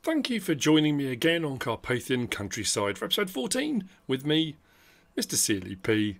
Thank you for joining me again on Carpathian Countryside for episode 14 with me, MrSealyp.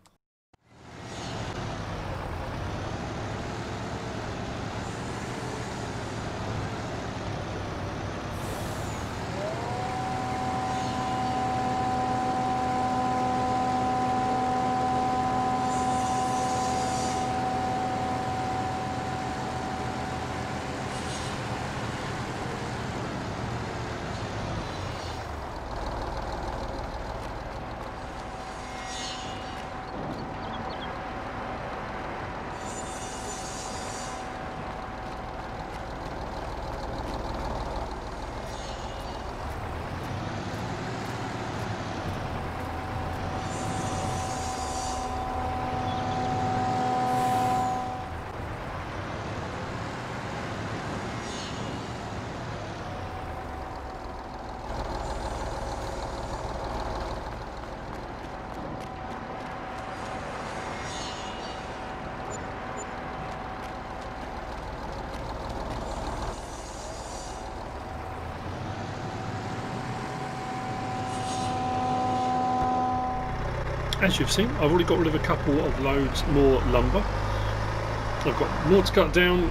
As you've seen, I've already got rid of a couple of loads more lumber. I've got more to cut down,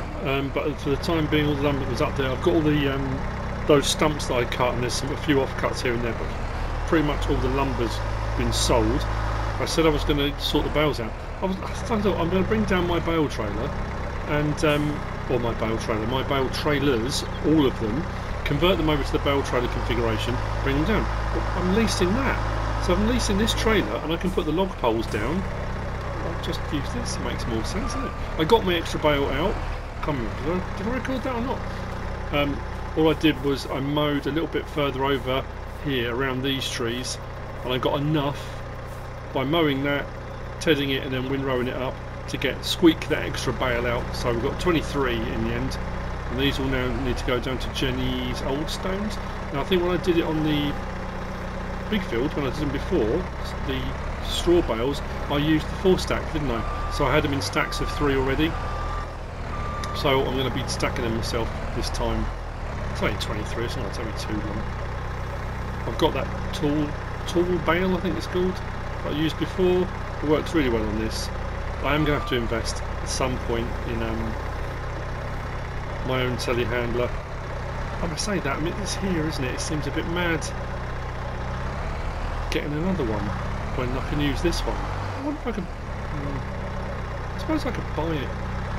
but for the time being all the lumber was up there. I've got all the those stumps that I cut, and there's a few offcuts here and there, but pretty much all the lumber's been sold. I said I was going to sort the bales out. I thought I'm going to bring down my bale trailer, and or my bale trailers, all of them, convert them over to the bale trailer configuration, bring them down. But I'm leasing that. So I'm leasing this trailer and I can put the log poles down. I'll just use this, it makes more sense, doesn't it? I got my extra bale out. Can't remember, did I record that or not? All I did was I mowed a little bit further over here around these trees, and I got enough by mowing that, tedding it and then windrowing it up to squeak that extra bale out. So we've got 23 in the end, and these will now need to go down to Jenny's old stones. Now I think when I did it on the big field, when I did them before, the straw bales, I used the 4 stack, didn't I? So I had them in stacks of 3 already. So I'm going to be stacking them myself this time. It's only 23, it's not going to take me too long. I've got that tall bale, I think it's called, that I used before. It works really well on this. I am going to have to invest at some point in my own telehandler. I say that, I mean it's here, isn't it? It seems a bit mad getting another one when I can use this one. I wonder if I could. I suppose I could buy it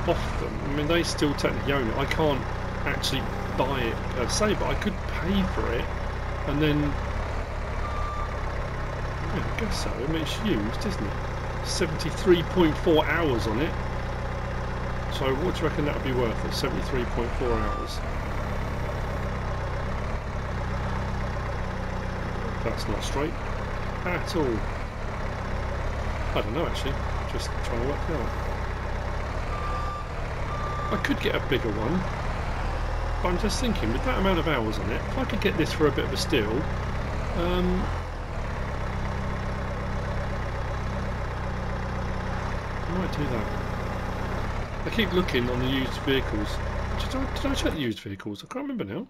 off them. I mean, they still technically own it. I can't actually buy it per se, but I could pay for it, and then yeah, I guess so. I mean, it's used, isn't it? 73.4 hours on it. So, what do you reckon that would be worth at 73.4 hours? That's not straight at all. I don't know actually, just trying to work it out. I could get a bigger one, but I'm just thinking with that amount of hours on it, if I could get this for a bit of a steal, I might do that. I keep looking on the used vehicles. Did I check the used vehicles? I can't remember now.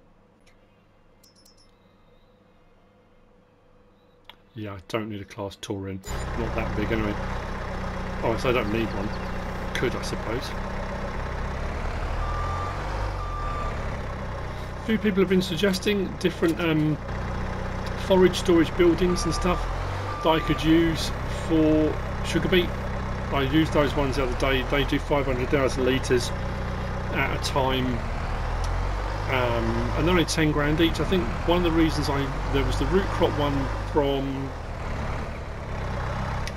Yeah, I don't need a class touring. Not that big anyway. Oh, so I don't need one. Could, I suppose. A few people have been suggesting different forage storage buildings and stuff that I could use for sugar beet. I used those ones the other day. They do 500,000 litres at a time. And they're only 10 grand each. I think one of the reasons there was the root crop one from,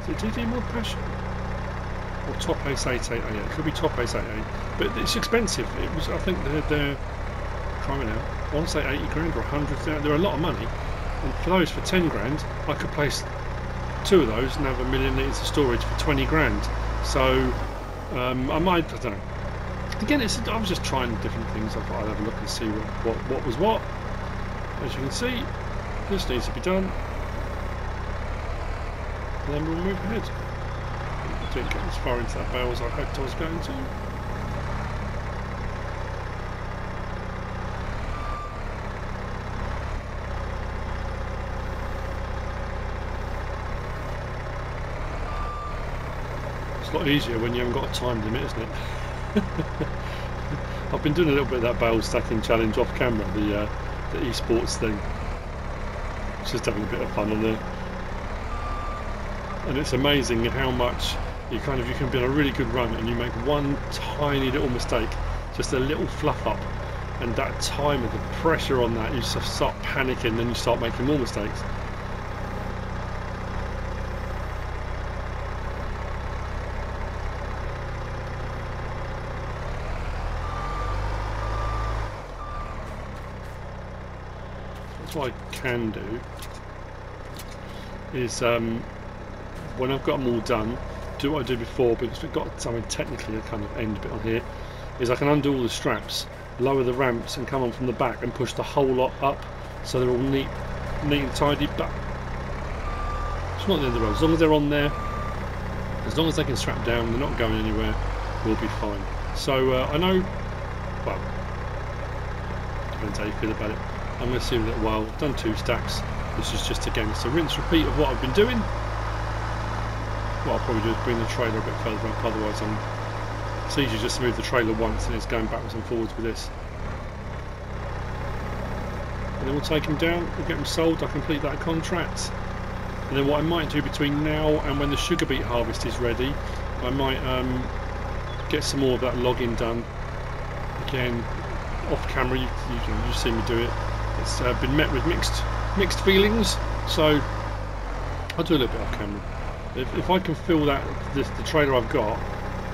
is it DD Mod Passion or Top Ace 888? Yeah, it could be Top Ace 88, but it's expensive. It was, I think they're trying now. I want to say 80 grand or 100,000. They're a lot of money, and for those for 10 grand, I could place 2 of those and have 1 million litres of storage for 20 grand. So I might, I don't know. Again, I was just trying different things. I thought I'd have a look and see what was what. As you can see, this needs to be done. And then we'll move ahead. I didn't get as far into that bale as I hoped I was going to. It's a lot easier when you haven't got a time limit, isn't it? I've been doing a little bit of that bale stacking challenge off camera, the esports thing. Just having a bit of fun on there. And it's amazing how much you can be on a really good run and you make one tiny little mistake, just a little fluff up, and that time of the pressure on that, you just start panicking, then you start making more mistakes. What I can do is when I've got them all done, do what I did before, because we've got something technically a kind of end bit on here, is I can undo all the straps, lower the ramps and come on from the back and push the whole lot up so they're all neat and tidy. But it's not the end of the world. As long as they're on there, as long as they can strap down, they're not going anywhere, we'll be fine. So I know, well, depends how you feel about it. I'm going to see in a little while. I've done 2 stacks. This is just, again, it's a rinse repeat of what I've been doing. What I'll probably do is bring the trailer a bit further up, otherwise it's easier just to move the trailer once and it's going backwards and forwards with this. And then we'll take them down, we'll get them sold, I'll complete that contract. And then what I might do between now and when the sugar beet harvest is ready, I might get some more of that logging done. Again, off camera, you've seen me do it. It's been met with mixed feelings, so I'll do a little bit off camera. If I can fill the trailer I've got,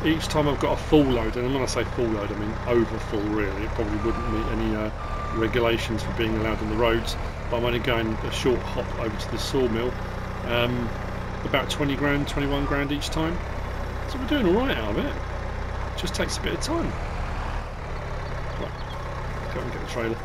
each time I've got a full load, and when I say full load I mean over full really, it probably wouldn't meet any regulations for being allowed on the roads, but I'm only going a short hop over to the sawmill, about 20 grand, 21 grand each time, so we're doing alright out of it. It just takes a bit of time. Right, go and get the trailer.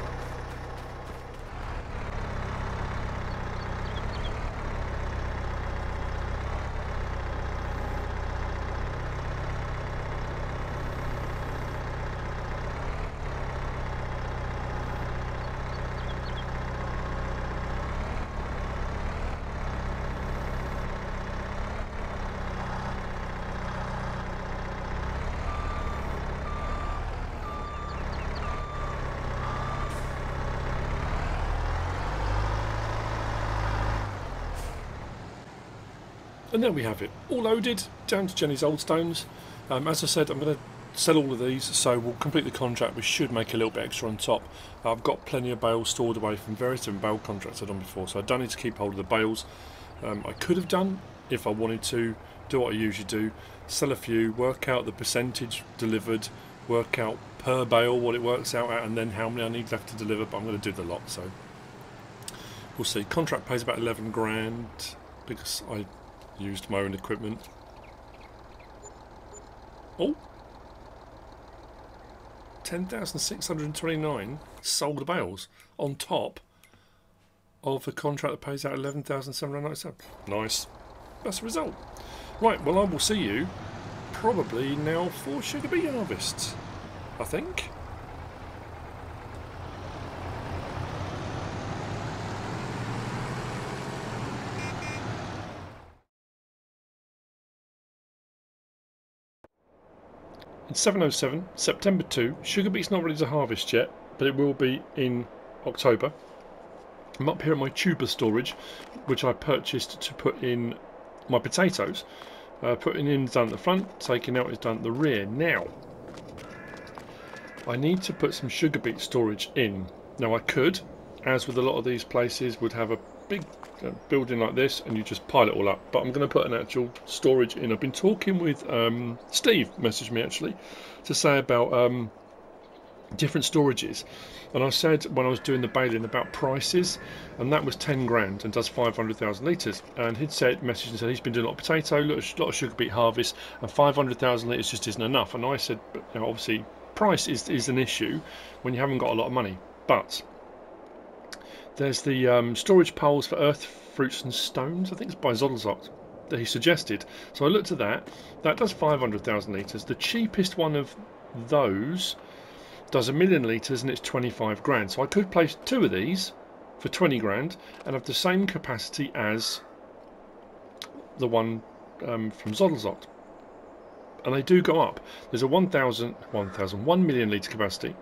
And there we have it, all loaded, down to Jenny's Old Stones. As I said, I'm going to sell all of these, so we'll complete the contract. We should make a little bit extra on top. I've got plenty of bales stored away from various different bale contracts I've done before, so I don't need to keep hold of the bales. I could have done, if I wanted to, do what I usually do, sell a few, work out the percentage delivered, work out per bale what it works out at, and then how many I need left to deliver, but I'm going to do the lot, so we'll see. Contract pays about 11 grand, because I used my own equipment. Oh, 10,629 sold bales on top of a contract that pays out 11,797. Nice. That's the result. Right, well I will see you probably now for sugar beet harvest, I think. It's 7:07, September 2. Sugar beet's not ready to harvest yet, but it will be in October. I'm up here at my tuber storage, which I purchased to put in my potatoes. Putting in is done at the front, taking out is done at the rear. Now, I need to put some sugar beet storage in. Now I could, as with a lot of these places, would have a big building like this and you just pile it all up, but I'm going to put an actual storage in. I've been talking with Steve, messaged me actually to say about different storages, and I said when I was doing the baling about prices, and that was 10 grand and does 500,000 litres, and he'd said, messaged and said he's been doing a lot of potato, a lot of sugar beet harvest, and 500,000 litres just isn't enough. And I said, you know, obviously price is an issue when you haven't got a lot of money, but there's the storage poles for earth, fruits and stones, I think it's by Zodlzocht, that he suggested. So I looked at that. That does 500,000 litres. The cheapest one of those does 1 million litres and it's 25 grand. So I could place 2 of these for 20 grand and have the same capacity as the one from Zodlzocht. and they do go up. There's a 1 million litre capacity.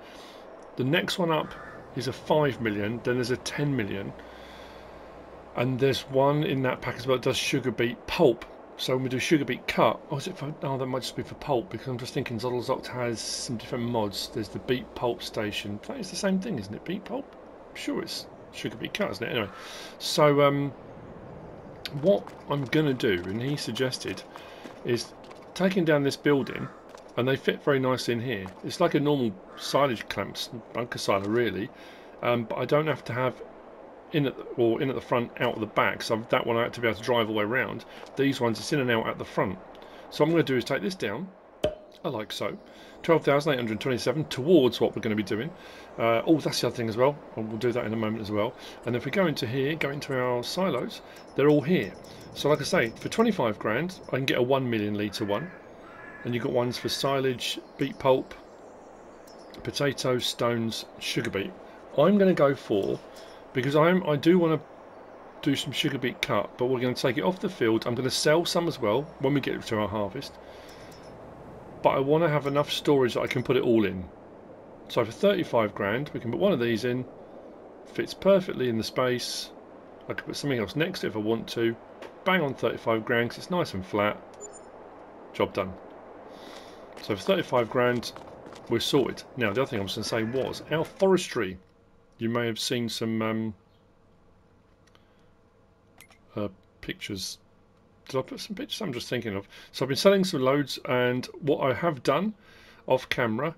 The next one up is a 5 million, then there's a 10 million, and there's one in that pack as well that does sugar beet pulp. So when we do sugar beet cut, oh, is it for, oh, that might just be for pulp, because I'm just thinking Zottlezoct has some different mods. There's the beet pulp station. That is the same thing, isn't it? Beet pulp? I'm sure it's sugar beet cut, isn't it? Anyway, so what I'm gonna do, and he suggested, is taking down this building, and they fit very nicely in here. It's like a normal silage clamps, bunker siler really, but I don't have to have in at the front, out at the back. So that one I had to be able to drive all the way around. These ones, it's in and out at the front. So what I'm going to do is take this down, like so, 12,827 towards what we're going to be doing. Oh, that's the other thing as well. We'll do that in a moment as well. And if we go into here, go into our silos, they're all here. So like I say, for 25 grand, I can get a 1 million litre one. And you've got ones for silage, beet pulp, potatoes, stones, sugar beet. I'm going to go for, because I do want to do some sugar beet cut, but we're going to take it off the field. I'm going to sell some as well when we get to our harvest. But I want to have enough storage that I can put it all in. So for 35 grand, we can put one of these in. Fits perfectly in the space. I could put something else next to it if I want to. Bang on 35 grand because it's nice and flat. Job done. So for 35 grand, we're sorted. Now, the other thing I was going to say was our forestry. You may have seen some pictures. Did I put some pictures? I'm just thinking of. So I've been selling some loads, and what I have done off camera,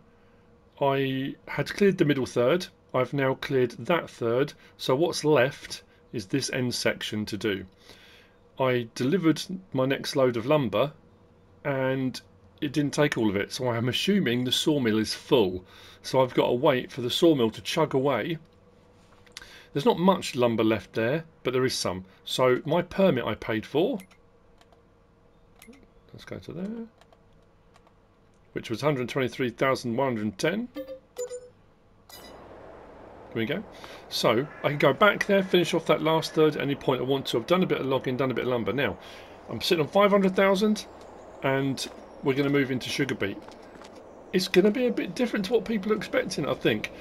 I had cleared the middle third. I've now cleared that third. So what's left is this end section to do. I delivered my next load of lumber, and it didn't take all of it. So I'm assuming the sawmill is full. So I've got to wait for the sawmill to chug away. There's not much lumber left there, but there is some. So my permit I paid for, let's go to there, which was 123,110. There we go. So I can go back there, finish off that last third at any point I want to. I've done a bit of logging, done a bit of lumber. Now I'm sitting on 500,000, and we're going to move into sugar beet. It's going to be a bit different to what people are expecting, I think.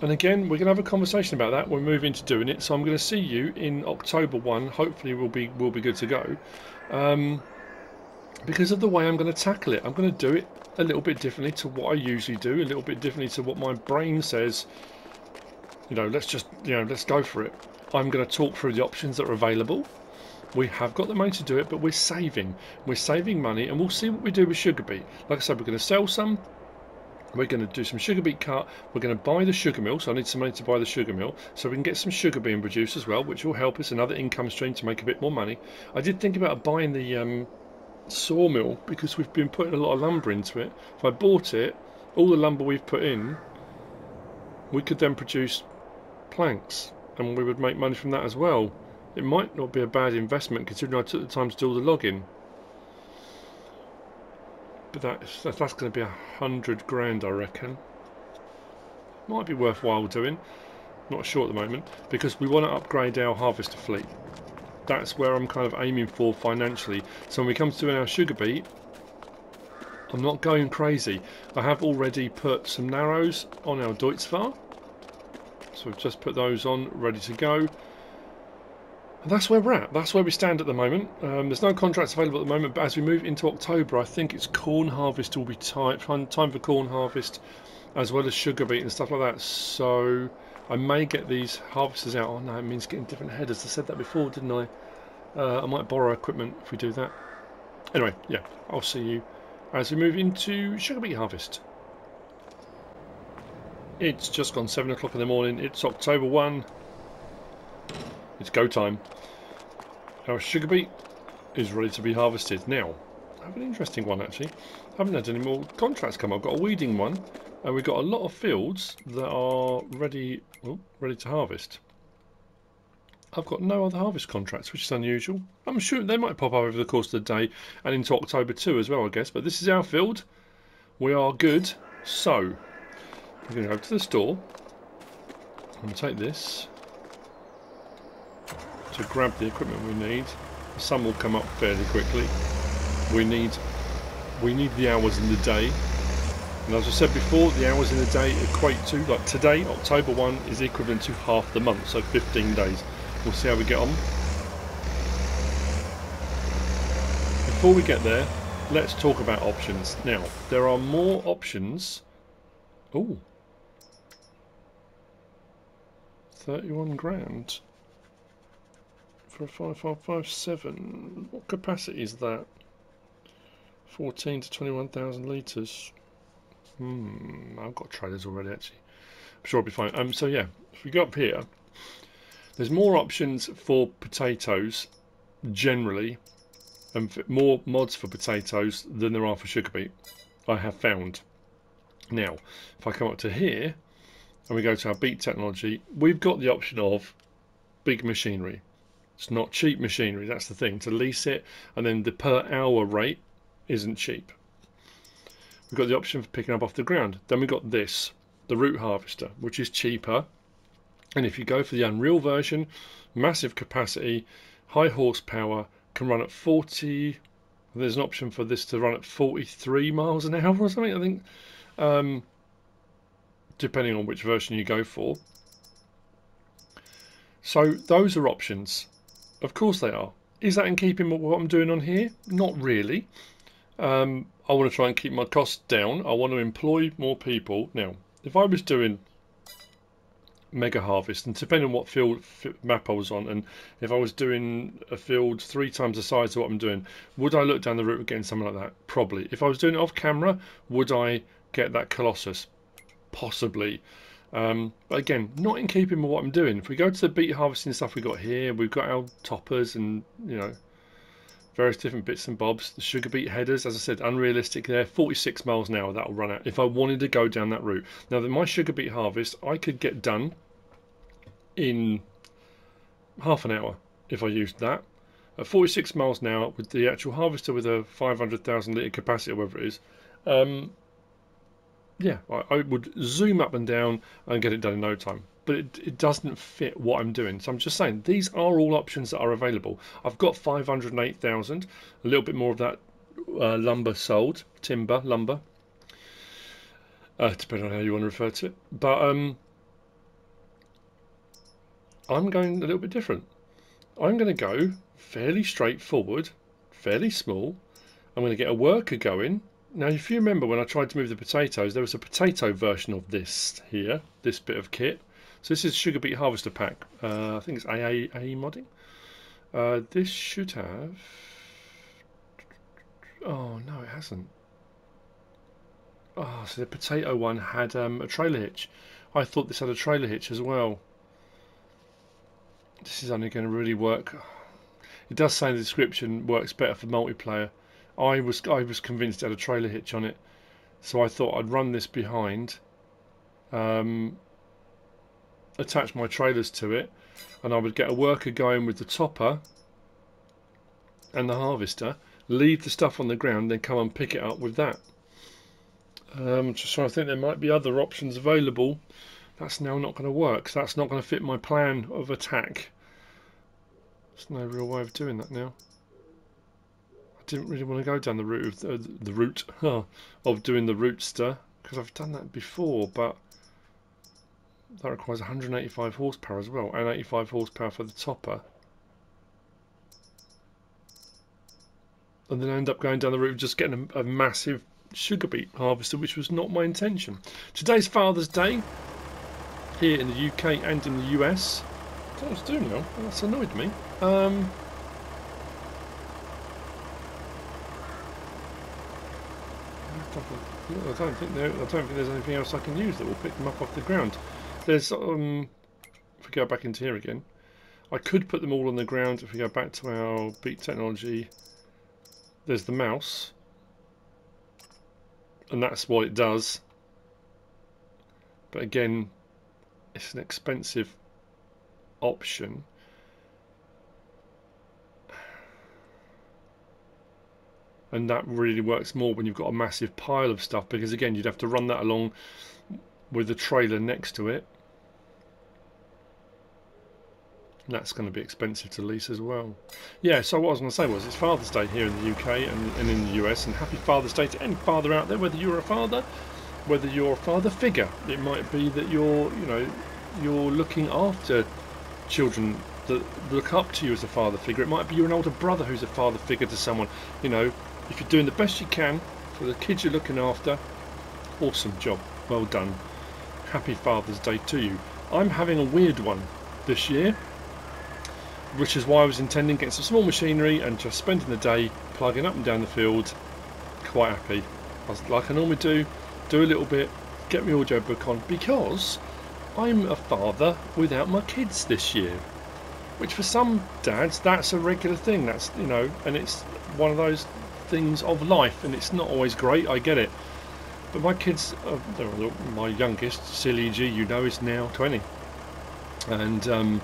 And again, we're going to have a conversation about that when we move into doing it. So I'm going to see you in October 1. Hopefully we'll be good to go. Because of the way I'm going to tackle it. I'm going to do it a little bit differently to what I usually do. A little bit differently to what my brain says. You know, let's go for it. I'm going to talk through the options that are available. We have got the money to do it, but we're saving. We're saving money, and we'll see what we do with sugar beet. Like I said, we're going to sell some. We're going to do some sugar beet cut. We're going to buy the sugar mill, so I need some money to buy the sugar mill, so we can get some sugar being produced as well, which will help us, another income stream to make a bit more money. I did think about buying the sawmill, because we've been putting a lot of lumber into it. If I bought it, all the lumber we've put in, we could then produce planks, and we would make money from that as well. It might not be a bad investment, considering I took the time to do all the logging. But that's going to be 100 grand, I reckon. Might be worthwhile doing. Not sure at the moment, because we want to upgrade our harvester fleet. That's where I'm kind of aiming for financially. So when we come to doing our sugar beet, I'm not going crazy. I have already put some narrows on our Deutzfahr. So we've just put those on, ready to go. And that's where we're at. That's where we stand at the moment. There's no contracts available at the moment, but as we move into October, I think it's corn harvest will be time for corn harvest, as well as sugar beet and stuff like that. So I may get these harvesters out. Oh no, it means getting different headers. I said that before, didn't I? I might borrow equipment if we do that. Anyway, yeah, I'll see you as we move into sugar beet harvest. It's just gone 7 o'clock in the morning. It's October 1. It's go time. Our sugar beet is ready to be harvested. Now, I have an interesting one actually. I haven't had any more contracts come. I've got a weeding one, and we've got a lot of fields that are ready to harvest. I've got no other harvest contracts, which is unusual. I'm sure they might pop up over the course of the day and into October too as well, I guess. But this is our field. We are good. So, we're going to go to the store. I'm going to take this to grab the equipment we need. The sun will come up fairly quickly. We need we need the hours in the day. And as I said before, the hours in the day equate to, like today, October 1 is equivalent to half the month, so 15 days. We'll see how we get on. Before we get there, let's talk about options. Now, there are more options. Oh, 31 grand for a 5557. What capacity is that? 14 to 21,000 litres. I've got trailers already actually. I'm sure I'll be fine. So yeah, if we go up here, there's more options for potatoes generally, and more mods for potatoes than there are for sugar beet, I have found. Now, if I come up to here and we go to our beet technology, we've got the option of big machinery. It's not cheap machinery, that's the thing, to lease it, and then the per hour rate isn't cheap. We've got the option for picking up off the ground. Then we've got this, the root harvester, which is cheaper. And if you go for the Unreal version, massive capacity, high horsepower, can run at 40. There's an option for this to run at 43 miles an hour or something, I think, depending on which version you go for. So those are options. Of course they are. Is that in keeping with what I'm doing on here? Not really. I want to try and keep my costs down. I want to employ more people. Now, if I was doing mega harvest, and depending on what field map I was on, and if I was doing a field 3 times the size of what I'm doing, would I look down the route of getting something like that? Probably. If I was doing it off camera, would I get that Colossus? Possibly. But again, not in keeping with what I'm doing. If we go to the beet harvesting stuff we got here, we've got our toppers and, you know, various different bits and bobs. The sugar beet headers, as I said, unrealistic there. 46 miles an hour, that'll run out if I wanted to go down that route. Now, my sugar beet harvest, I could get done in half an hour if I used that. At 46 miles an hour with the actual harvester with a 500,000 litre capacity, or whatever it is, yeah, I would zoom up and down and get it done in no time. But it doesn't fit what I'm doing. So I'm just saying, these are all options that are available. I've got 508,000, a little bit more of that lumber sold, timber, lumber, depending on how you want to refer to it. But I'm going a little bit different. I'm going to go fairly straightforward, fairly small. I'm going to get a worker going. Now, if you remember when I tried to move the potatoes, there was a potato version of this here, this bit of kit. So this is sugar beet harvester pack. I think it's AA modding. This should have. Oh no, it hasn't. Oh, so the potato one had a trailer hitch. I thought this had a trailer hitch as well. This is only going to really work. It does say in the description works better for multiplayer. I was convinced it had a trailer hitch on it, so I thought I'd run this behind. Attach my trailers to it, and I would get a worker going with the topper and the harvester, leave the stuff on the ground, then come and pick it up with that. Just trying to think, there might be other options available. That's now not going to work, so that's not going to fit my plan of attack. There's no real way of doing that now. I didn't really want to go down the route of of doing the rootster, because I've done that before, but that requires 185 horsepower as well, and 85 horsepower for the topper. And then I end up going down the route of just getting a massive sugar beet harvester, which was not my intention. Today's Father's Day here in the UK and in the US. I don't know what it's doing now. That's annoyed me. I don't think there's anything else I can use that will pick them up off the ground. There's if we go back into here again, I could put them all on the ground. If we go back to our beet technology, there's the mouse, and that's what it does. But again, it's an expensive option. And that really works more when you've got a massive pile of stuff, because again, you'd have to run that along with the trailer next to it. That's going to be expensive to lease as well. Yeah, so what I was going to say was it's Father's Day here in the UK and in the US, and happy Father's Day to any father out there, whether you're a father, whether you're a father figure. It might be that you're looking after children that look up to you as a father figure. It might be you're an older brother who's a father figure to someone. You know, if you're doing the best you can for the kids you're looking after, awesome job, well done. Happy Father's Day to you. I'm having a weird one this year, which is why I was intending getting some small machinery and just spending the day plugging up and down the field. Quite happy. I was, like I normally do a little bit, get my audio book on, because I'm a father without my kids this year, which for some dads that's a regular thing. That's, you know, and it's one of those things of life, and it's not always great, I get it, but my kids my youngest, Silly G, you know, is now 20, and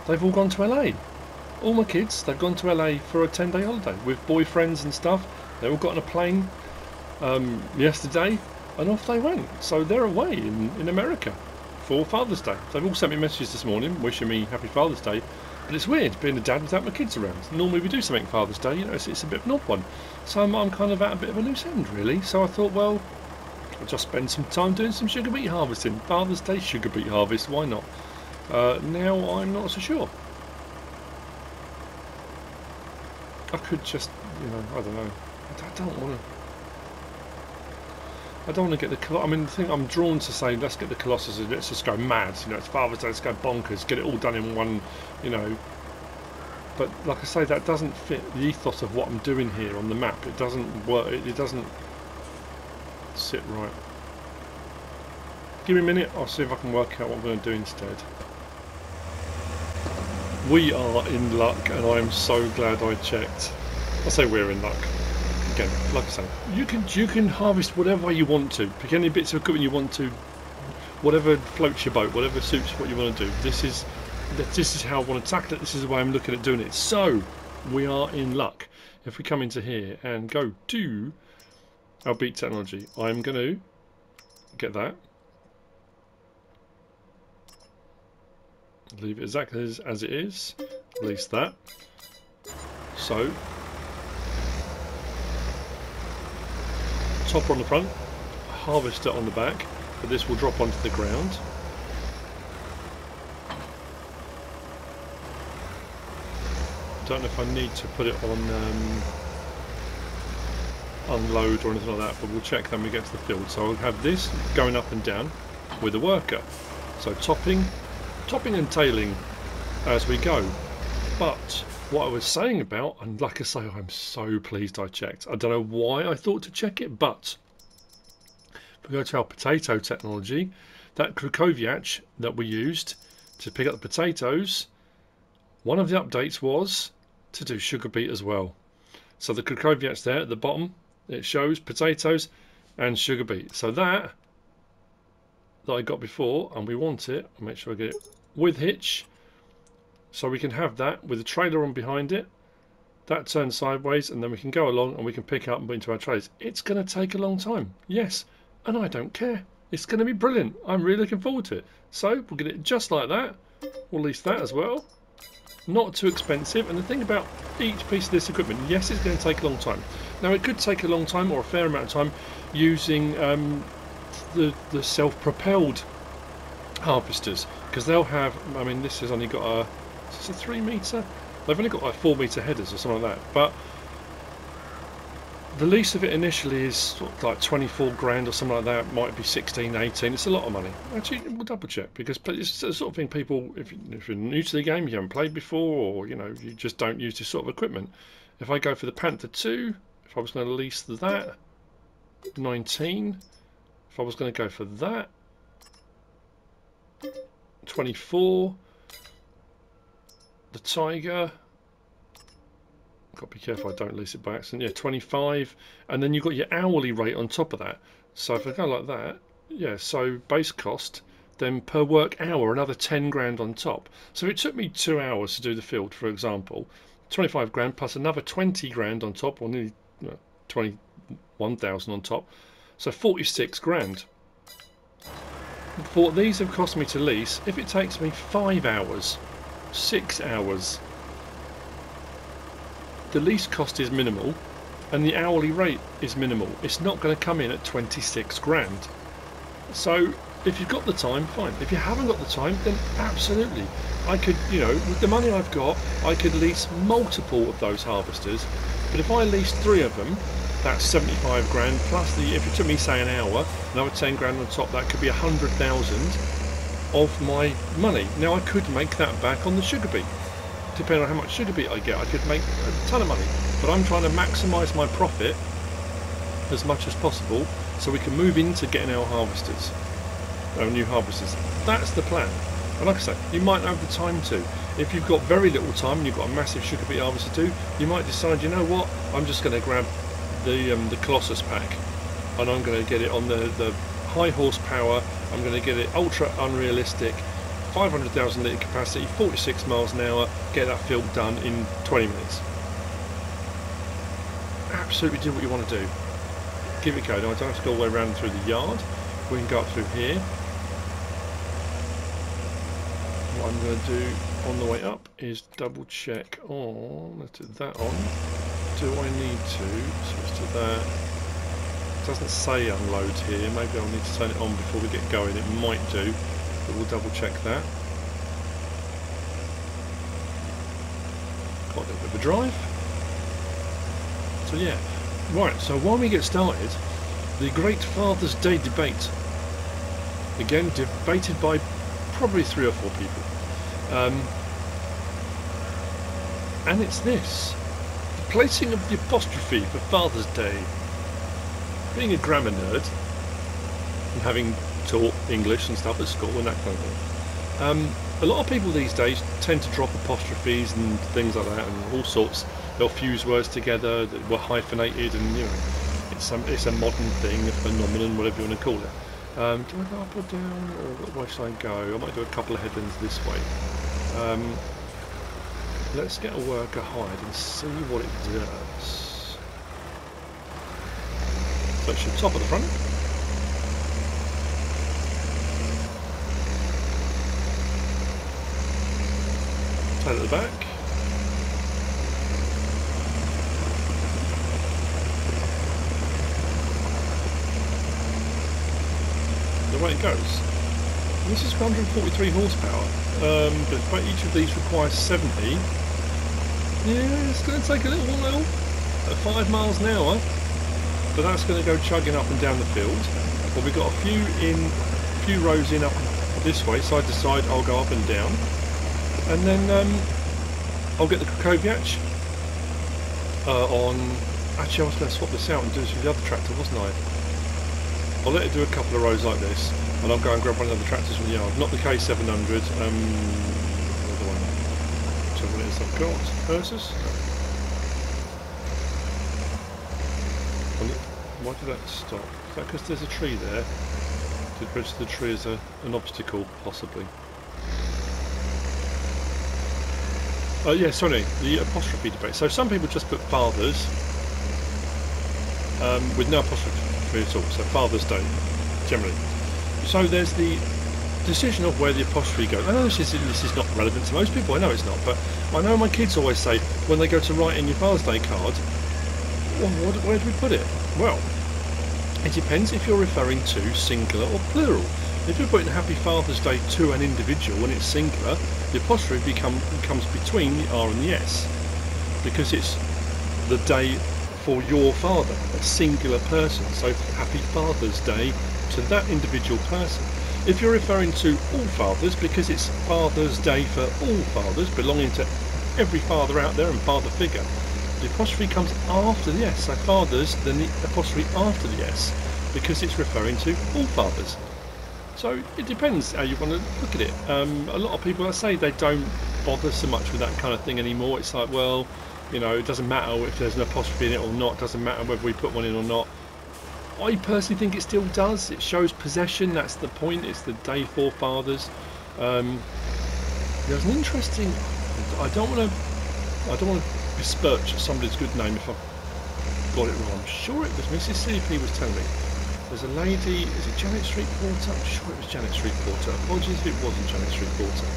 they've all gone to LA. All my kids, they've gone to LA for a 10-day holiday with boyfriends and stuff. They all got on a plane yesterday and off they went. So they're away in America for Father's Day. They've all sent me messages this morning wishing me happy Father's Day. But it's weird being a dad without my kids around. Normally we do something Father's Day, you know, it's a bit of an odd one. So I'm kind of at a bit of a loose end really. So I thought, well, I'll just spend some time doing some sugar beet harvesting. Father's Day sugar beet harvest, why not? Now I'm not so sure. I could just, you know, I don't know. I don't want to get the. I mean, the thing I'm drawn to say, let's get the Colossus. Let's just go mad. You know, it's Father's Day. Let's go bonkers. Get it all done in one. You know. But like I say, that doesn't fit the ethos of what I'm doing here on the map. It doesn't work. It doesn't sit right. Give me a minute. I'll see if I can work out what I'm going to do instead. We are in luck, and I am so glad I checked. I say we're in luck. Again, like I say, you can harvest whatever way you want to. Pick any bits of equipment you want to. Whatever floats your boat, whatever suits what you want to do. This is how I want to tackle it. This is the way I'm looking at doing it. So we are in luck. If we come into here and go to our BEET technology, I'm going to get that. Leave it exactly as it is, release that. So, topper on the front, harvester on the back, but this will drop onto the ground. Don't know if I need to put it on unload or anything like that, but we'll check when we get to the field. So I'll have this going up and down with a worker. So topping and tailing as we go. But what I was saying about, and like I say, I'm so pleased I checked. I don't know why I thought to check it, but if we go to our potato technology, that Krakowiak that we used to pick up the potatoes, one of the updates was to do sugar beet as well. So the Krakowiak there at the bottom, it shows potatoes and sugar beet. So that I got before, and we want it, I'll make sure I get it with hitch, so we can have that with a trailer on behind it. That turns sideways, and then we can go along and we can pick up and put into our trays. It's going to take a long time, yes, and I don't care. It's going to be brilliant. I'm really looking forward to it. So we'll get it just like that. We'll lease that as well. Not too expensive. And the thing about each piece of this equipment, yes, it's going to take a long time. Now it could take a long time or a fair amount of time using the self-propelled harvesters, because they'll have, I mean, this has only got a 3 metre, they've only got like 4 metre headers or something like that, but the lease of it initially is sort of like 24 grand or something like that. It might be 16, 18. It's a lot of money. Actually, we'll double check, because it's the sort of thing people, if you're new to the game, you haven't played before, or you know, you just don't use this sort of equipment. If I go for the Panther 2, if I was going to lease that, 19. If I was going to go for that, 24. The Tiger, got to be careful I don't lease it by accident. Yeah, 25, and then you've got your hourly rate on top of that. So if I go like that, yeah, so base cost, then per work hour another 10 grand on top. So if it took me 2 hours to do the field, for example, 25 grand plus another 20 grand on top, or nearly 21,000 on top, so 46 grand. For what these have cost me to lease, if it takes me 5 hours 6 hours. The lease cost is minimal and the hourly rate is minimal. It's not going to come in at 26 grand. So if you've got the time, fine. If you haven't got the time, then absolutely. I could, you know, with the money I've got, I could lease multiple of those harvesters. But if I leased 3 of them, that's 75 grand plus the, if it took me say an hour, another 10 grand on top, that could be 100,000 of my money. Now I could make that back on the sugar beet. Depending on how much sugar beet I get, I could make a ton of money. But I'm trying to maximise my profit as much as possible so we can move into getting our harvesters, our new harvesters. That's the plan. And like I say, you might not have the time to. If you've got very little time and you've got a massive sugar beet harvester to do, you might decide, you know what, I'm just going to grab the Colossus pack and I'm going to get it on the high horsepower. I'm going to get it ultra unrealistic, 500,000 litre capacity, 46 miles an hour, get that field done in 20 minutes. Absolutely do what you want to do. Give it a go. Now I don't have to go all the way around through the yard. We can go up through here. What I'm going to do on the way up is double check on, let's do that on. Do I need to? Switch to that. It doesn't say unload here. Maybe I'll need to turn it on before we get going. It might do, but we'll double check that. Got a little bit of a drive. So yeah, right, so while we get started, the Great Father's Day debate. Again, debated by probably 3 or 4 people. And it's this. The placing of the apostrophe for Father's Day. Being a grammar nerd, and having taught English and stuff at school and that kind of thing, a lot of people these days tend to drop apostrophes and things like that and all sorts. They'll fuse words together that were hyphenated, and you know, it's a modern thing, a phenomenon, whatever you want to call it. Do I go up or down, or what way should I go? I might do a couple of headlands this way. Let's get a worker hide and see what it does. So it should top at the front. Tail at the back. The way it goes. And this is 143 horsepower, but each of these requires 70. Yeah, it's going to take a little while at 5 miles an hour, but that's going to go chugging up and down the field. But we've got a few rows in up this way, side to side. I'll go up and down, and then I'll get the Krakowiak on. Actually, I was going to swap this out and do this with the other tractor, wasn't I? I'll let it do a couple of rows like this, and I'll go and grab one of the tractors from the yard. Not the K700, another one. Whichever one it is I've got. Versus. Why did that stop? Is that because there's a tree there? Did register the tree as an obstacle, possibly? Oh yeah, sorry, the apostrophe debate. So some people just put fathers with no apostrophe at all, so Father's Day, generally. So there's the decision of where the apostrophe goes. I know this is not relevant to most people, I know it's not, but I know my kids always say, when they go to write in your Father's Day card, well, where do we put it? Well, it depends if you're referring to singular or plural. If you're putting Happy Father's Day to an individual when it's singular, the apostrophe comes between the R and the S, because it's the day for your father, a singular person. So Happy Father's Day to that individual person. If you're referring to all fathers, because it's Father's Day for all fathers, belonging to every father out there and father figure, the apostrophe comes after the S. So fathers, then the apostrophe after the S, because it's referring to all fathers. So it depends how you want to look at it. A lot of people, I say, they don't bother so much with that kind of thing anymore. It's like, well, you know, it doesn't matter if there's an apostrophe in it or not. It doesn't matter whether we put one in or not. I personally think it still does. It shows possession. That's the point. It's the day for fathers. There's an interesting. I don't want to besmirch somebody's good name if I've got it wrong. I'm sure it was MrSealyp was telling me. There's a lady. Is it Janet Street Porter? I'm sure it was Janet Street Porter. Apologies if it wasn't Janet Street Porter.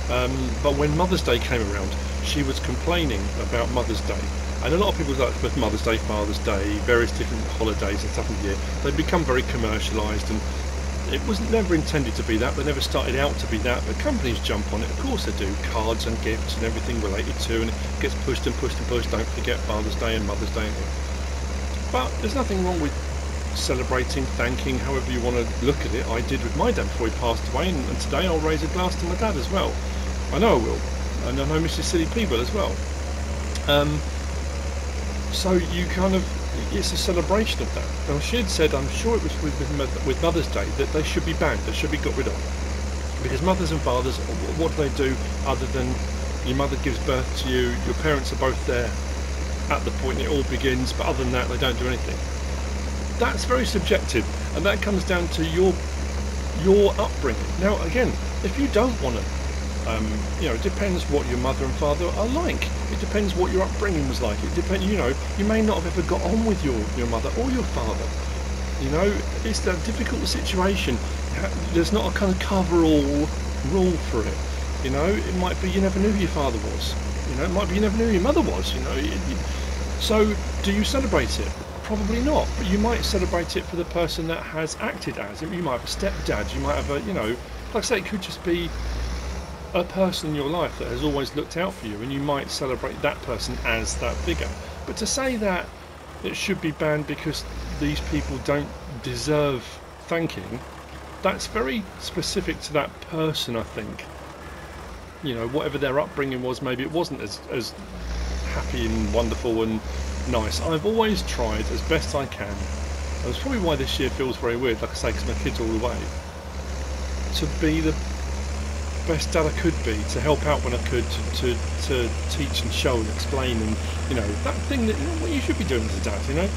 But when Mother's Day came around, she was complaining about Mother's Day. And a lot of people like with Mother's Day, Father's Day, various different holidays and stuff in the year, they've become very commercialised, and it was never intended to be that. They never started out to be that, but companies jump on it. Of course they do. Cards and gifts and everything related to, and it gets pushed and pushed and pushed. Don't forget Father's Day and Mother's Day. But there's nothing wrong with celebrating, thanking, however you want to look at it. I did with my dad before he passed away, and today I'll raise a glass to my dad as well. I know I will, and I know MrSealyp will as well. So you kind of, it's a celebration of that. Now she had said, I'm sure it was with Mother's Day, that they should be banned, they should be got rid of. Because mothers and fathers, what do they do other than your mother gives birth to you, your parents are both there at the point it all begins, but other than that they don't do anything. That's very subjective, and that comes down to your upbringing. Now again, if you don't want to, you know, it depends what your mother and father are like. It depends what your upbringing was like. It depends, you know, you may not have ever got on with your mother or your father. You know, it's a difficult situation. There's not a kind of cover-all rule for it. You know, it might be you never knew who your father was. You know, it might be you never knew who your mother was. You know, so do you celebrate it? Probably not. But you might celebrate it for the person that has acted as it. You might have a stepdad. You might have a, you know, like I say, it could just be a person in your life that has always looked out for you, and you might celebrate that person as that figure. But to say that it should be banned because these people don't deserve thanking, that's very specific to that person, I think. You know, whatever their upbringing was, maybe it wasn't as happy and wonderful and nice. I've always tried as best I can, and that's probably why this year feels very weird, like I say, because my kids are all away, to be the best dad I could be, to help out when I could, to teach and show and explain, and you know, that thing that, you know, what you should be doing as a dad, you know.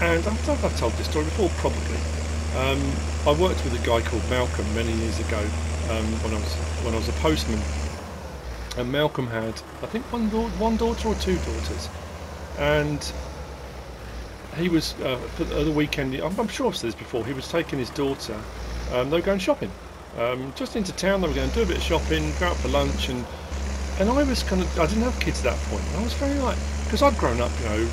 And I've told this story before, probably. I worked with a guy called Malcolm many years ago, when I was a postman, and Malcolm had, I think, one daughter or two daughters, and he was for the weekend. I'm sure I've said this before. He was taking his daughter. They were going shopping, just into town. They were going to do a bit of shopping, go out for lunch, and I was kind of, I didn't have kids at that point. And I was very like, because I'd grown up, you know,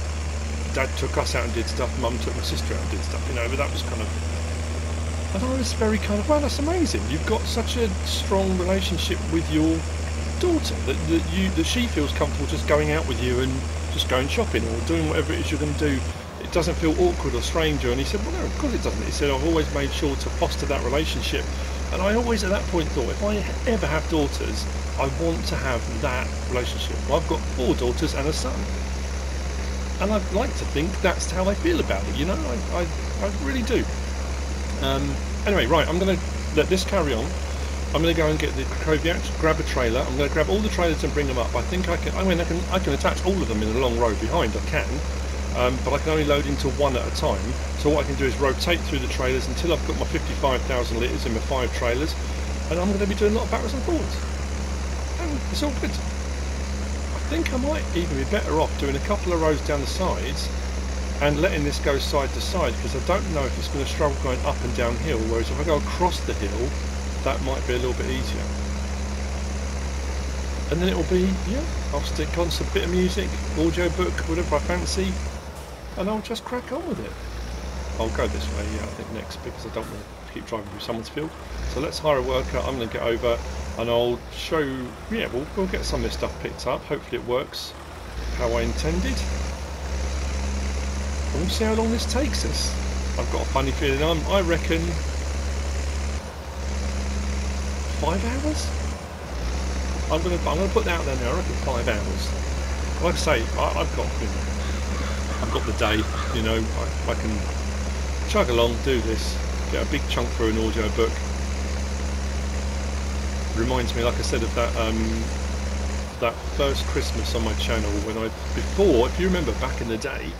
Dad took us out and did stuff, Mum took my sister out and did stuff, you know, but that was kind of, and I was very kind of, well, that's amazing. You've got such a strong relationship with your daughter that she feels comfortable just going out with you and just going shopping or doing whatever it is you're going to do. It doesn't feel awkward or strange. And he said, well, no, of course it doesn't. He said, I've always made sure to foster that relationship. And I always at that point thought, if I ever have daughters, I want to have that relationship. Well, I've got 4 daughters and a son. And I'd like to think that's how I feel about it, you know, I really do. Anyway, right, I'm going to let this carry on. I'm going to go and get the grab a trailer. I'm going to grab all the trailers and bring them up. I think I can attach all of them in a long row behind, I can. But I can only load into one at a time. So what I can do is rotate through the trailers until I've got my 55,000 litres in my 5 trailers, and I'm going to be doing a lot of backwards and forwards. And it's all good. I think I might even be better off doing a couple of rows down the sides and letting this go side to side, because I don't know if it's going to struggle going up and down hill, whereas if I go across the hill, that might be a little bit easier. And then it will be, yeah, I'll stick on some bit of music, audio book, whatever I fancy, and I'll just crack on with it. I'll go this way, yeah, I think next, because I don't want to keep driving through someone's field. So let's hire a worker. I'm going to get over and I'll show you, yeah, we'll get some of this stuff picked up. Hopefully it works how I intended. And we'll see how long this takes us. I've got a funny feeling I reckon 5 hours? I'm gonna put that out there now. I reckon 5 hours. Like I say, I've got the day. You know, I can chug along, do this, get a big chunk through an audio book. Reminds me, like I said, of that first Christmas on my channel when before, if you remember back in the day,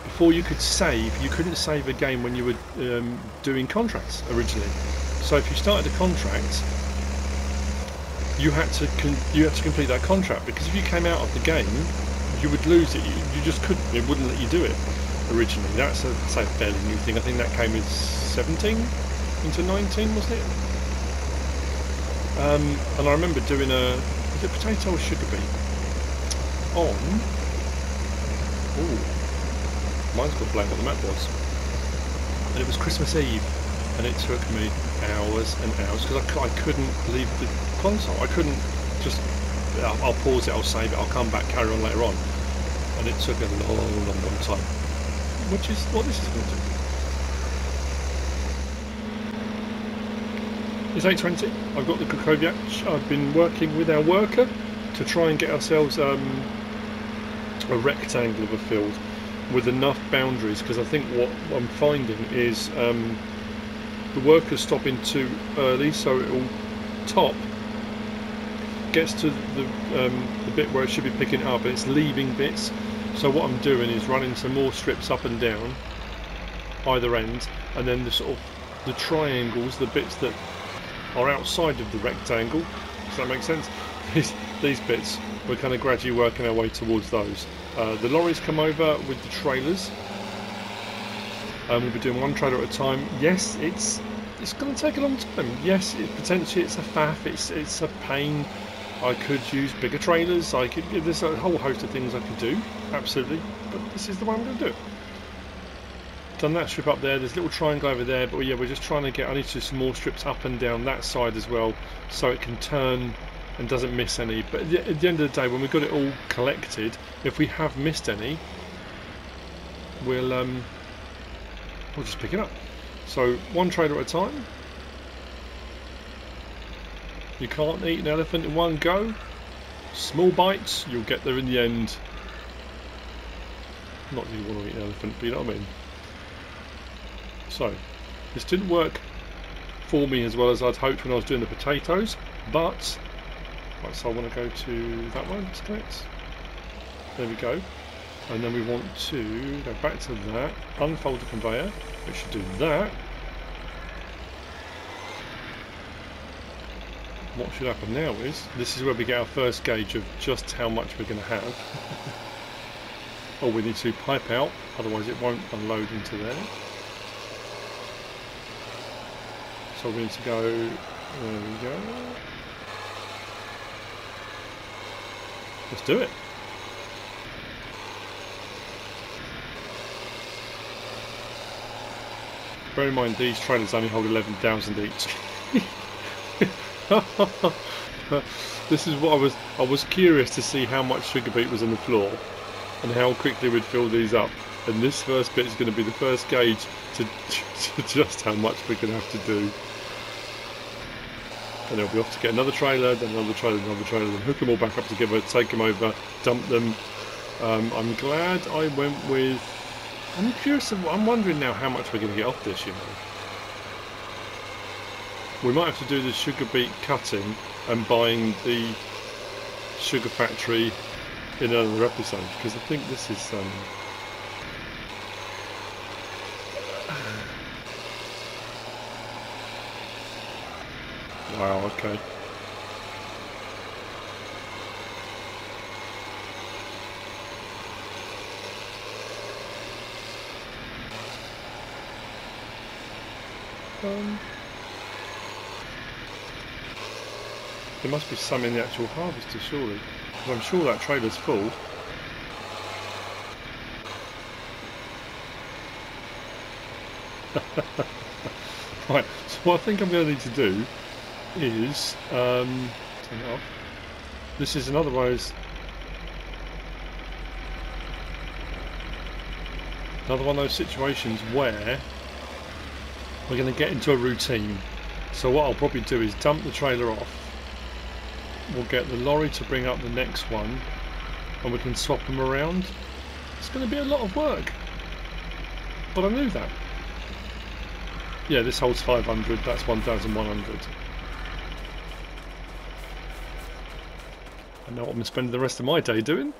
before you could save, you couldn't save a game when you were doing contracts originally. So if you started a contract, you had to complete that contract, because if you came out of the game, you would lose it. You just couldn't. It wouldn't let you do it originally. That's a fairly new thing. I think that came with 17 into 19, wasn't it? And I remember doing was it potato or sugar beet? Mine's got blank what the map was. And it was Christmas Eve, and it took me hours and hours because I couldn't leave the console. I couldn't just, I'll pause it, I'll save it, I'll come back, carry on later on. And it took a long time, which is what this is going to do. It's 8:20. I've got the Krakowiak. I've been working with our worker to try and get ourselves a rectangle of a field with enough boundaries, because I think what I'm finding is the worker's stopping too early, so it will top, gets to the bit where it should be picking it up, and it's leaving bits. So what I'm doing is running some more strips up and down either end, and then the sort of the triangles, the bits that are outside of the rectangle, does that make sense? These bits, we're kind of gradually working our way towards those. The lorries come over with the trailers. We'll be doing one trailer at a time. Yes, it's going to take a long time. Yes, potentially it's a faff, it's a pain. I could use bigger trailers, there's a whole host of things I could do, absolutely, but this is the way I'm going to do it. Done that strip up there, there's a little triangle over there, but yeah, we're just trying to I need to do some more strips up and down that side as well, so it can turn and doesn't miss any. But at the end of the day, when we've got it all collected, if we have missed any, we'll just pick it up. So one trailer at a time. You can't eat an elephant in one go. Small bites, you'll get there in the end. Not that you want to eat an elephant, but you know what I mean. So, this didn't work for me as well as I'd hoped when I was doing the potatoes, but right, so I want to go to that one, disconnect. There we go. And then we want to go back to that, unfold the conveyor, we should do that. What should happen now is, this is where we get our first gauge of just how much we're going to have. Oh, we need to pipe out, otherwise it won't unload into there. So we need to go, there we go. Let's do it. Bear in mind these trailers only hold 11,000 each. This is what I was curious to see how much sugar beet was in the floor and how quickly we'd fill these up. And this first bit is going to be the first gauge to just how much we're going to have to do. And they'll be off to get another trailer, then another trailer, another trailer, then hook them all back up together, take them over, dump them. I'm glad I went with... I'm curious, I'm wondering now how much we're going to get off this, you know. We might have to do the sugar beet cutting and buying the sugar factory in another episode, because I think this is... Wow, okay. There must be some in the actual harvester, surely, because I'm sure that trailer's full. Right, so what I think I'm going to need to do is turn it off. This is another one of those situations where we're going to get into a routine. So what I'll probably do is dump the trailer off. We'll get the lorry to bring up the next one, and we can swap them around. It's going to be a lot of work, but I knew that. Yeah, this holds 500. That's 1,100. I know what I'm going to spend the rest of my day doing.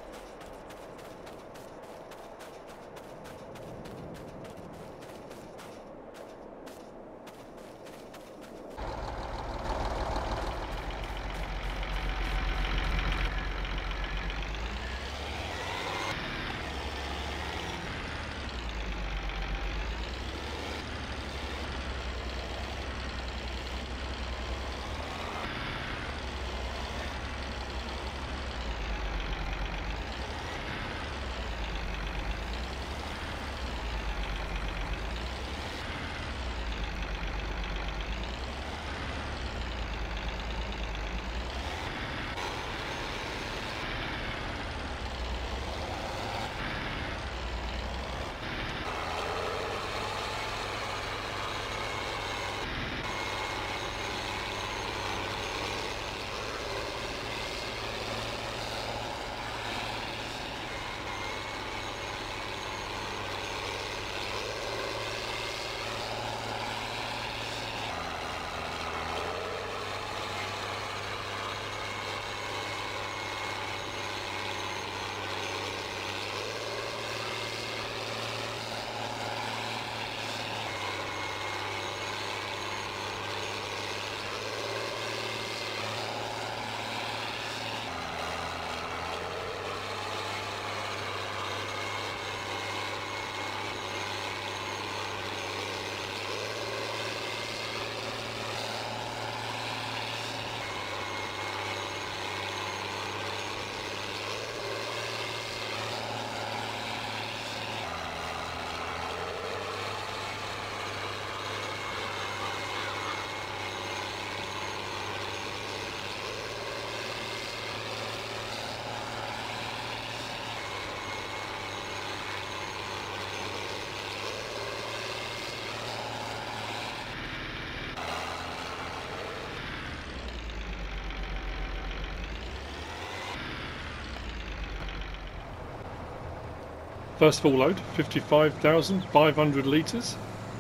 First full load, 55,500 litres.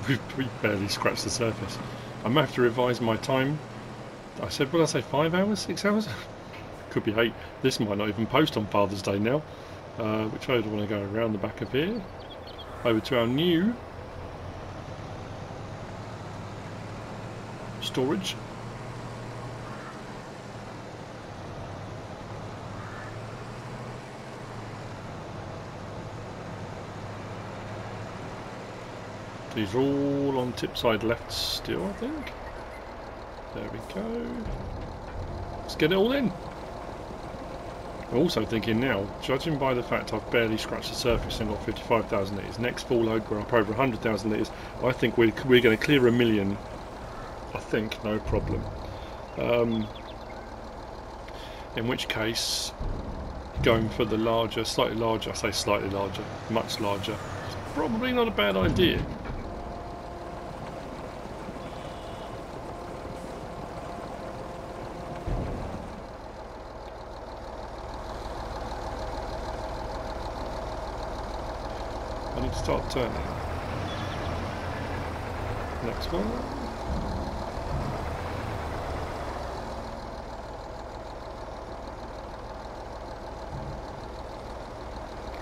We barely scratched the surface. I might have to revise my time. I said, what did I say, 5 hours, 6 hours? Could be 8. This might not even post on Father's Day now. Which way do I want to go? Around the back of here. Over to our new storage. These are all on tip side left still, I think. There we go. Let's get it all in. I'm also thinking now, judging by the fact I've barely scratched the surface and got 55,000 litres, next full load we're up over 100,000 litres, I think we're going to clear 1 million, I think, no problem. In which case, going for the larger, slightly larger, I say slightly larger, much larger, it's probably not a bad idea. I need to start turning. Next one.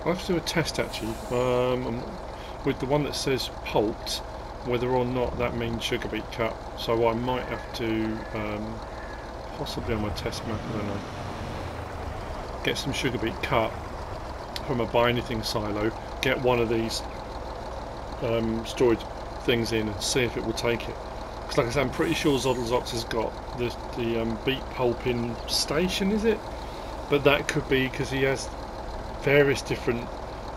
I have to do a test actually with the one that says pulped, whether or not that means sugar beet cut. So I might have to possibly on my test map, I don't know, get some sugar beet cut from a Buy Anything silo, get one of these storage things in and see if it will take it. Because like I said, I'm pretty sure Zoddlezox has got the beet pulping station, is it? But that could be because he has various different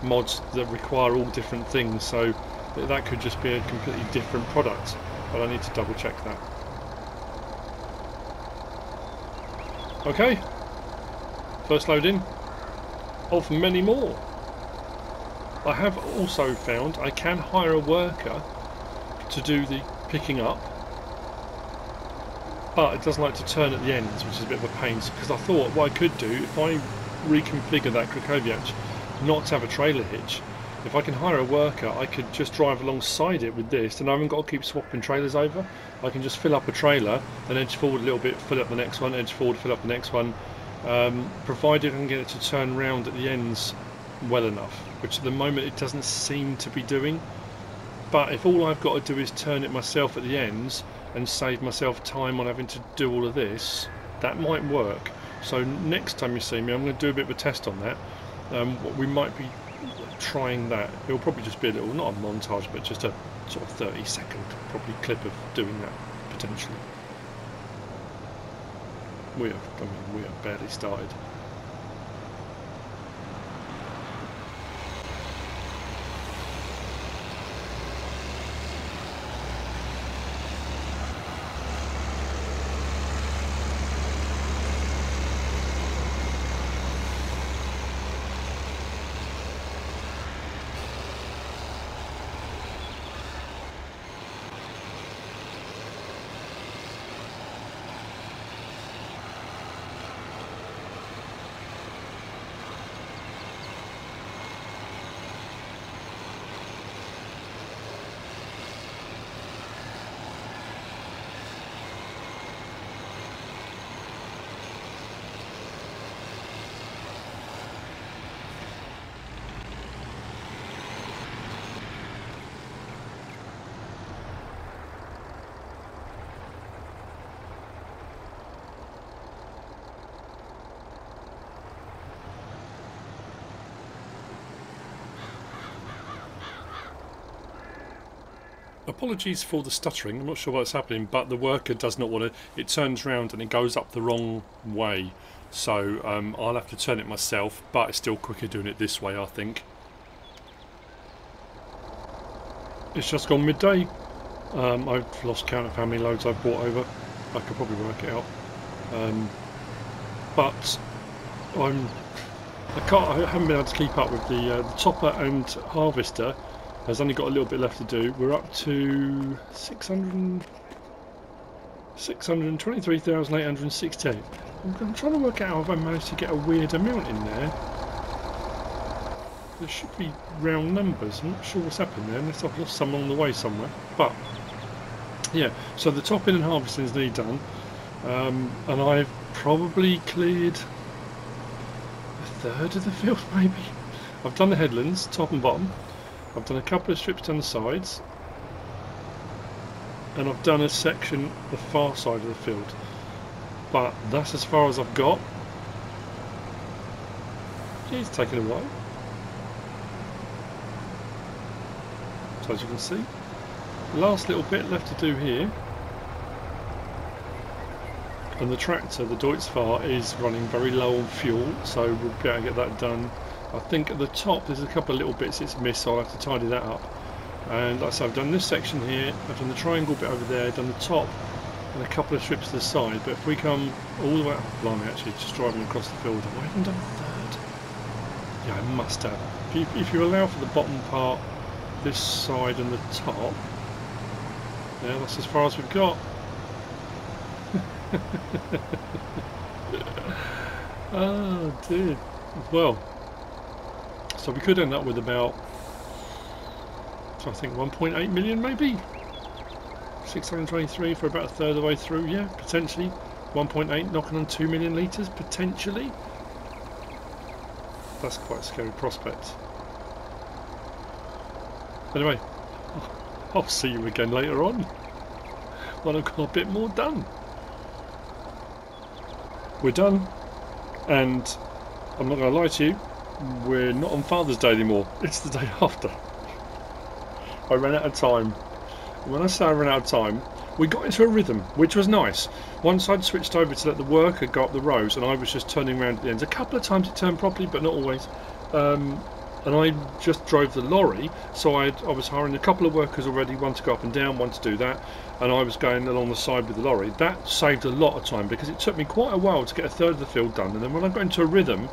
mods that require all different things, so that could just be a completely different product, but I need to double check that. Okay, first load in of many more. I have also found I can hire a worker to do the picking up, but it doesn't like to turn at the ends, which is a bit of a pain, because I thought what I could do, if I reconfigure that Krakowiak not to have a trailer hitch, if I can hire a worker I could just drive alongside it with this, and I haven't got to keep swapping trailers over. I can just fill up a trailer, then edge forward a little bit, fill up the next one, edge forward, fill up the next one, provided I can get it to turn round at the ends well enough, which at the moment it doesn't seem to be doing. But if all I've got to do is turn it myself at the ends and save myself time on having to do all of this, that might work. So next time you see me, I'm going to do a bit of a test on that. We might be trying that. It'll probably just be a little, not a montage, but just a sort of 30-second probably clip of doing that potentially. We have barely started. Apologies for the stuttering, I'm not sure what's happening, but the worker does not want to, it turns round and it goes up the wrong way, so I'll have to turn it myself, but it's still quicker doing it this way, I think. It's just gone midday. I've lost count of how many loads I've brought over. I could probably work it out, but I haven't been able to keep up with the topper and harvester. Has only got a little bit left to do. We're up to 623,868. I'm trying to work out if I managed to get a weird amount in there. There should be round numbers. I'm not sure what's happened there, unless I've lost some along the way somewhere. But yeah, so the topping and harvesting is nearly done, and I've probably cleared a third of the field, maybe. I've done the headlands, top and bottom. I've done a couple of strips down the sides, and I've done a section the far side of the field. But that's as far as I've got. It's taken a while. So as you can see, last little bit left to do here, and the tractor, the Deutz-Fahr, is running very low on fuel, so we'll be able to get that done. I think at the top there's a couple of little bits it's missed, so I'll have to tidy that up. And like I said, I've done this section here, I've done the triangle bit over there, done the top and a couple of strips to the side. But if we come all the way up, blimey, actually just driving across the field, I haven't done a third. Yeah, I must have. If you allow for the bottom part, this side and the top, yeah, that's as far as we've got. Oh dear. Well, so we could end up with about, so I think 1.8 million maybe? 623 for about a third of the way through, yeah, potentially. 1.8 knocking on 2 million litres, potentially. That's quite a scary prospect. Anyway, I'll see you again later on when I've got a bit more done. We're done, and I'm not going to lie to you, we're not on Father's Day anymore. It's the day after. I ran out of time. When I say I ran out of time, we got into a rhythm, which was nice. Once I'd switched over to let the worker go up the rows, and I was just turning around at the ends. A couple of times it turned properly, but not always. And I just drove the lorry, so I was hiring a couple of workers already, one to go up and down, one to do that, and I was going along the side with the lorry. That saved a lot of time, because it took me quite a while to get a third of the field done. And then when I got into a rhythm,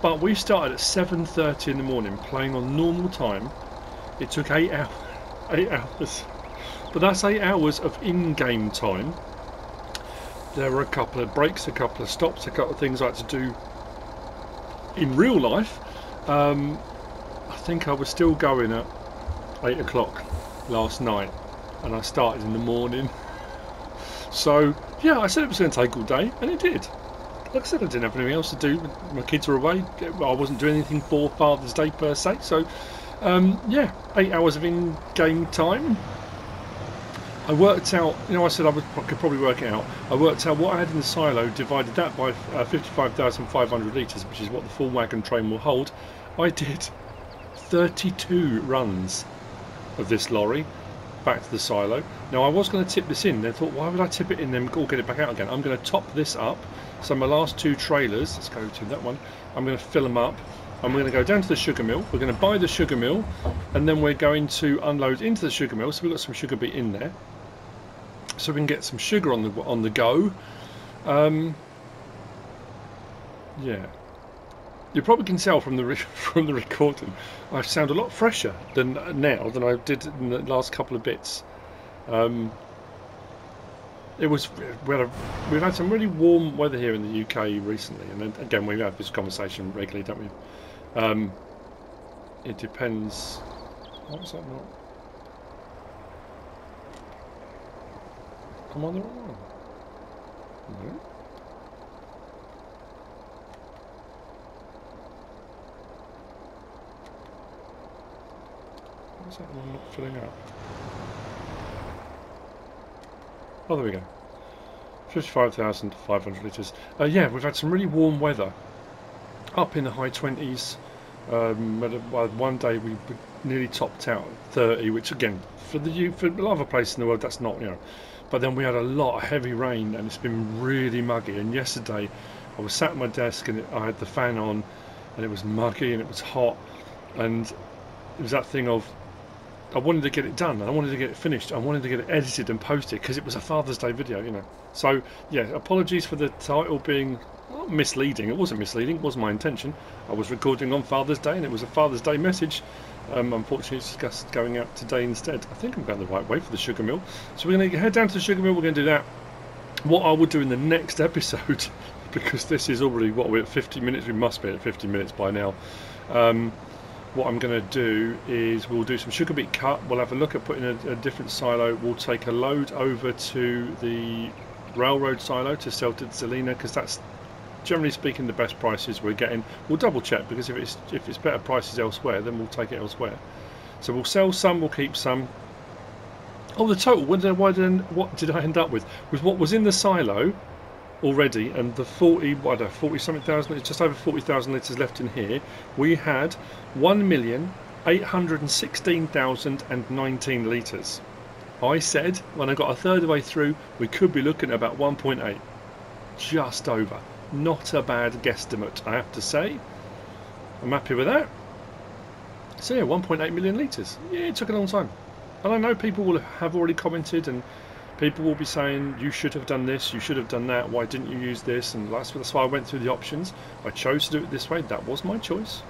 but we started at 7:30 in the morning playing on normal time. It took 8 hours. 8 hours. But that's 8 hours of in-game time. There were a couple of breaks, a couple of stops, a couple of things I had to do in real life. I think I was still going at 8 o'clock last night, and I started in the morning. So yeah, I said it was going to take all day, and it did. Like I said, I didn't have anything else to do. My kids were away. I wasn't doing anything for Father's Day per se. So yeah, 8 hours of in-game time. I worked out, you know, I said I could probably work it out. I worked out what I had in the silo, divided that by 55,500 litres, which is what the full wagon train will hold. I did 32 runs of this lorry back to the silo. Now I was going to tip this in, then thought, why would I tip it in then all get it back out again? I'm going to top this up. So my last two trailers, let's go to that one, I'm going to fill them up. I'm going to go down to the sugar mill. We're going to buy the sugar mill, and then we're going to unload into the sugar mill. So we've got some sugar beet in there, so we can get some sugar on the go. Yeah, you probably can tell from the recording, I sound a lot fresher than now than I did in the last couple of bits. We've had some really warm weather here in the UK recently, and then, again, we have this conversation regularly, don't we? It depends. What's that not? I'm on the wrong one. No. What's that one not filling up? Oh, there we go. 55,500 litres. Yeah, we've had some really warm weather. Up in the high 20s. One day we nearly topped out 30, which again, for a lot of places in the world, that's not, you know. But then we had a lot of heavy rain, and it's been really muggy. And yesterday, I was sat at my desk, and I had the fan on, and it was muggy and it was hot, and it was that thing of, I wanted to get it done, and I wanted to get it finished, I wanted to get it edited and posted, because it was a Father's Day video, you know. So yeah, apologies for the title being misleading. It wasn't misleading, it wasn't my intention. I was recording on Father's Day, and it was a Father's Day message. Unfortunately, it's just going out today instead. I think I'm going the right way for the sugar mill. So we're going to head down to the sugar mill, we're going to do that. What I will do in the next episode, because this is already, what, we're at 50 minutes, we must be at 50 minutes by now. What I'm going to do is we'll do some sugar beet cut. We'll have a look at putting a different silo. We'll take a load over to the railroad silo to sell to Zelina, because that's generally speaking the best prices we're getting. We'll double check, because if it's better prices elsewhere, then we'll take it elsewhere. So we'll sell some, we'll keep some. Oh, the total. What did I end up with? With what was in the silo already, and the 40 something thousand, it's just over 40,000 litres left in here. We had 1,816,019 litres. I said when I got a third of the way through we could be looking at about 1.8, just over. Not a bad guesstimate, I have to say. I'm happy with that. So yeah, 1.8 million litres. Yeah, it took a long time, and I know people will have already commented, and people will be saying, you should have done this, you should have done that, why didn't you use this? And that's why I went through the options. I chose to do it this way, that was my choice.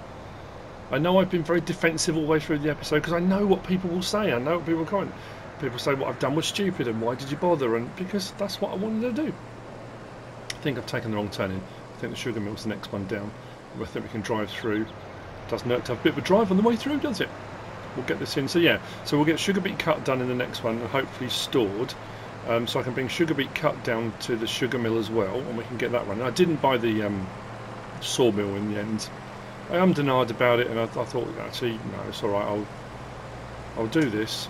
I know I've been very defensive all the way through the episode, because I know what people will say, I know what people will comment. People say what I've done was stupid, and why did you bother? And because that's what I wanted to do. I think I've taken the wrong turning. I think the sugar mill's the next one down. I think we can drive through. Doesn't hurt to have a bit of a drive on the way through, does it? We'll get this in. So yeah, so we'll get sugar beet cut done in the next one, and hopefully stored. So I can bring sugar beet cut down to the sugar mill as well, and we can get that running. I didn't buy the sawmill in the end. I ummed and ahed about it, and I thought, actually, no, it's alright, I'll do this.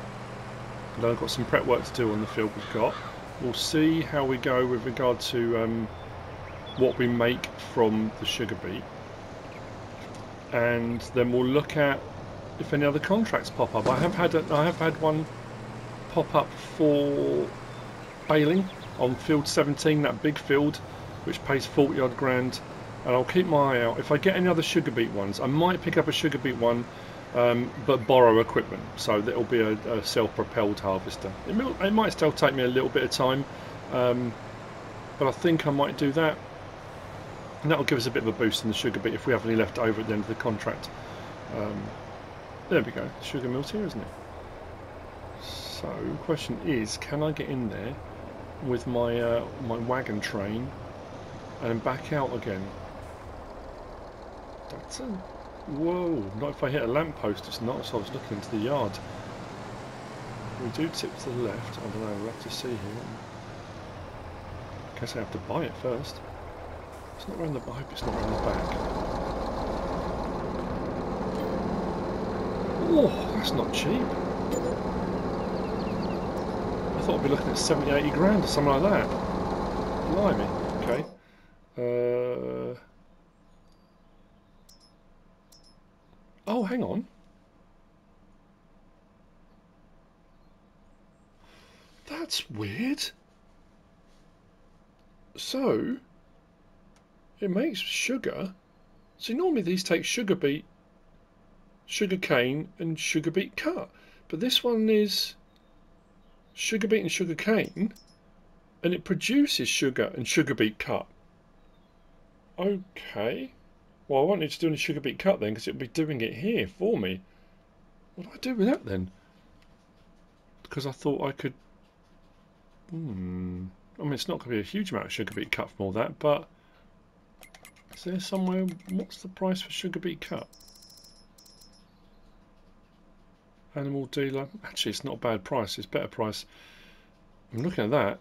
And I've got some prep work to do on the field we've got. We'll see how we go with regard to what we make from the sugar beet. And then we'll look at if any other contracts pop up. I have had one pop up for baling on field 17, that big field which pays 40 odd grand, and I'll keep my eye out. If I get any other sugar beet ones, I might pick up a sugar beet one, but borrow equipment, so that'll be a self-propelled harvester. It might still take me a little bit of time, but I think I might do that, and that'll give us a bit of a boost in the sugar beet if we have any left over at the end of the contract. There we go, the sugar mill's here, isn't it? So the question is, can I get in there with my my wagon train and back out again? That's a... whoa, not if I hit a lamppost, it's not, so I was looking into the yard. We do tip to the left, I don't know, we'll have to see here. I guess I have to buy it first. It's not around the... I hope it's not around the back. Oh, that's not cheap. I thought I'd be looking at 70, 80 grand or something like that. Blimey. Okay. Oh, hang on. That's weird. So, it makes sugar. See, normally these take sugar beet, sugar cane, and sugar beet cut. But this one is sugar beet and sugar cane, and it produces sugar and sugar beet cut. Okay. Well, I won't need to do any sugar beet cut then, because it'll be doing it here for me. What do I do with that then? Because I thought I could... I mean, it's not going to be a huge amount of sugar beet cut from all that, but... is there somewhere... what's the price for sugar beet cut? Animal dealer. Actually, it's not a bad price. It's a better price. I'm looking at that.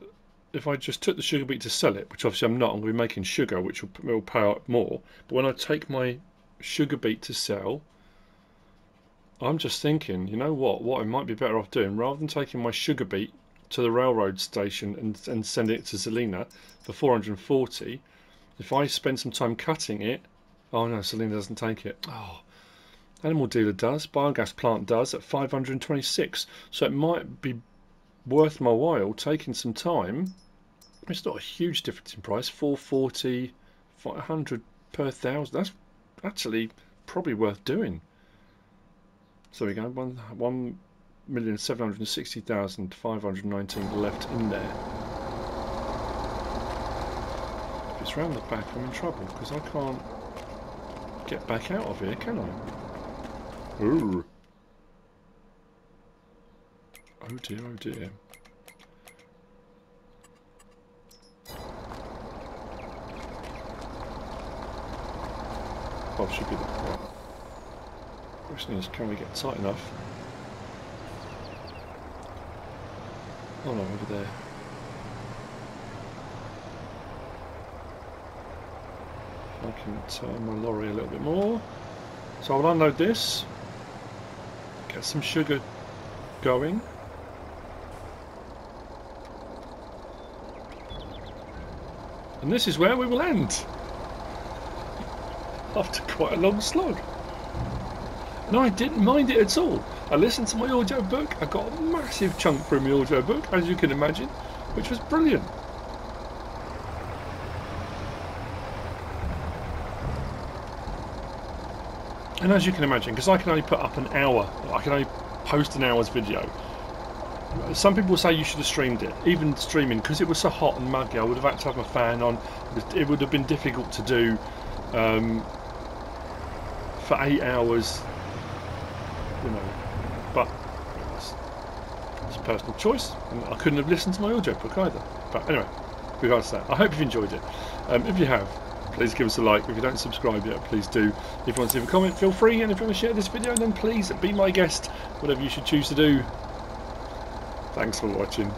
If I just took the sugar beet to sell it, which obviously I'm not, I'm going to be making sugar, which will pay out more. But when I take my sugar beet to sell, I'm just thinking, you know what I might be better off doing, rather than taking my sugar beet to the railroad station and sending it to Zelina for 440, if I spend some time cutting it... oh no, Zelina doesn't take it. Oh. Animal dealer does, biogas plant does at 526, so it might be worth my while taking some time. It's not a huge difference in price, 440, 500 per thousand. That's actually probably worth doing. So we go, 1,760,519 left in there. If it's round the back, I'm in trouble because I can't get back out of here, can I? Ooh. Oh dear, oh dear. Well, should be the... Question is, can we get tight enough? Oh no, over there. I can turn my lorry a little bit more. So I'll unload this, get some sugar going. And this is where we will end. After quite a long slog. And I didn't mind it at all. I listened to my audio book. I got a massive chunk from the audio book, as you can imagine, which was brilliant. And as you can imagine, because I can only put up an hour, I can only post an hour's video. Some people say you should have streamed it. Even streaming, because it was so hot and muggy, I would have had to have my fan on. It would have been difficult to do for 8 hours, you know. But it's a personal choice, and I couldn't have listened to my audiobook either. But anyway, regards to that, I hope you've enjoyed it. If you have, please give us a like. If you don't subscribe yet, please do. If you want to leave a comment, feel free. And if you want to share this video, then please be my guest. Whatever you should choose to do. Thanks for watching.